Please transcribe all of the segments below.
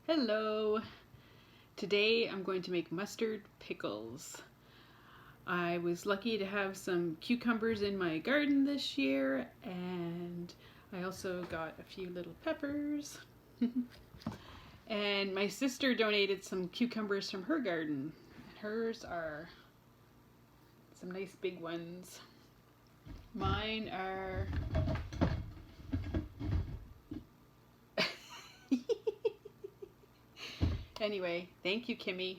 Hello! Today I'm going to make mustard pickles. I was lucky to have some cucumbers in my garden this year, and I also got a few little peppers. And my sister donated some cucumbers from her garden. Hers are some nice big ones. Mine are Anyway, thank you, Kimmy.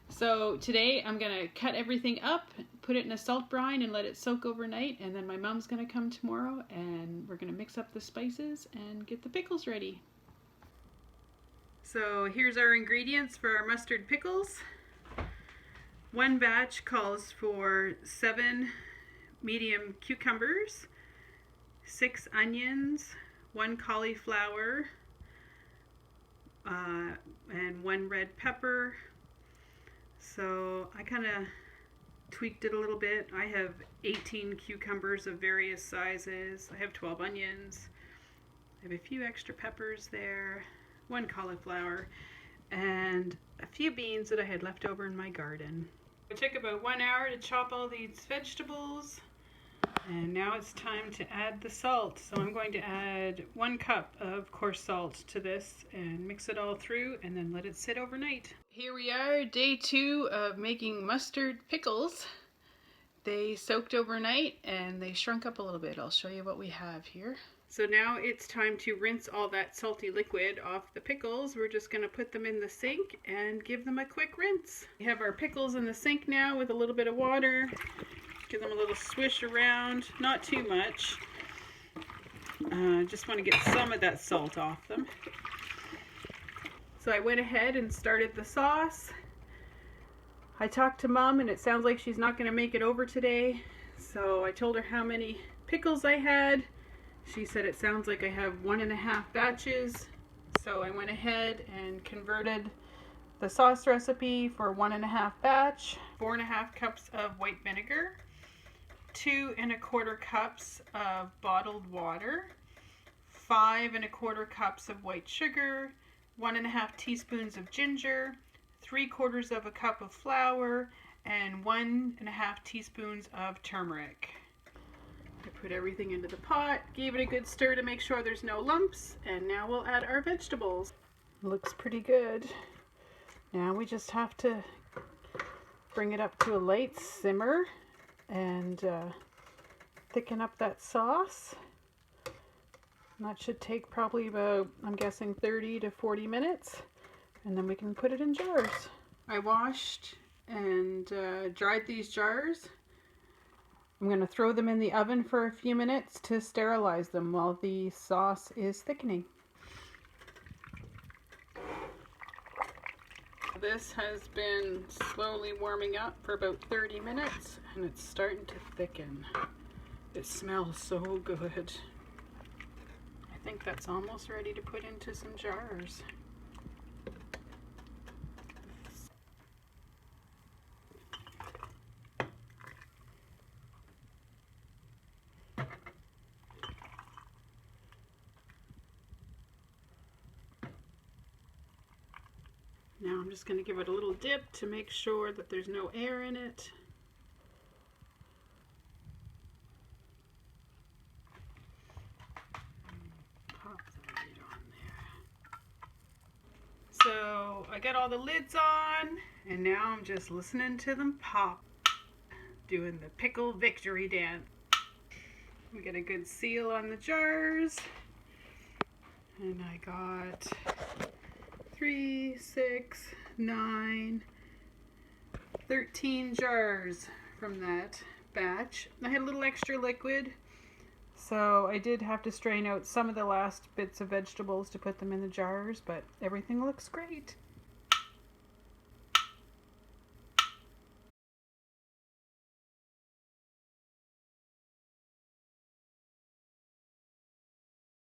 So today I'm gonna cut everything up, put it in a salt brine and let it soak overnight, and then my mom's gonna come tomorrow and we're gonna mix up the spices and get the pickles ready. So here's our ingredients for our mustard pickles. One batch calls for 7 medium cucumbers, 6 onions, 1 cauliflower, and 1 red pepper. So I kind of tweaked it a little bit. I have 18 cucumbers of various sizes. I have 12 onions. I have a few extra peppers there, 1 cauliflower, and a few beans that I had left over in my garden. It took about 1 hour to chop all these vegetables. And now it's time to add the salt. So I'm going to add 1 cup of coarse salt to this and mix it all through and then let it sit overnight. Here we are, day 2 of making mustard pickles. They soaked overnight and they shrunk up a little bit. I'll show you what we have here. So now it's time to rinse all that salty liquid off the pickles. We're just going to put them in the sink and give them a quick rinse. We have our pickles in the sink now with a little bit of water. Give them a little swish around, not too much. Just want to get some of that salt off them. So I went ahead and started the sauce. I talked to Mom and it sounds like she's not going to make it over today. So I told her how many pickles I had. She said it sounds like I have 1.5 batches. So I went ahead and converted the sauce recipe for 1.5 batch. 4.5 cups of white vinegar. 2 1/4 cups of bottled water, 5 1/4 cups of white sugar, 1.5 teaspoons of ginger, 3/4 of a cup of flour, and 1.5 teaspoons of turmeric. I put everything into the pot, gave it a good stir to make sure there's no lumps, and now we'll add our vegetables. Looks pretty good. Now we just have to bring it up to a light simmer and thicken up that sauce. And that should take probably about, I'm guessing, 30 to 40 minutes, and then we can put it in jars. I washed and dried these jars. I'm going to throw them in the oven for a few minutes to sterilize them while the sauce is thickening. This has been slowly warming up for about 30 minutes and it's starting to thicken. It smells so good. I think that's almost ready to put into some jars. Now I'm just going to give it a little dip to make sure that there's no air in it. Pop the lid on there. So I got all the lids on, and now I'm just listening to them pop, doing the pickle victory dance. We get a good seal on the jars, and I got 3, 6, 9, 13 jars from that batch. I had a little extra liquid, so I did have to strain out some of the last bits of vegetables to put them in the jars, but everything looks great.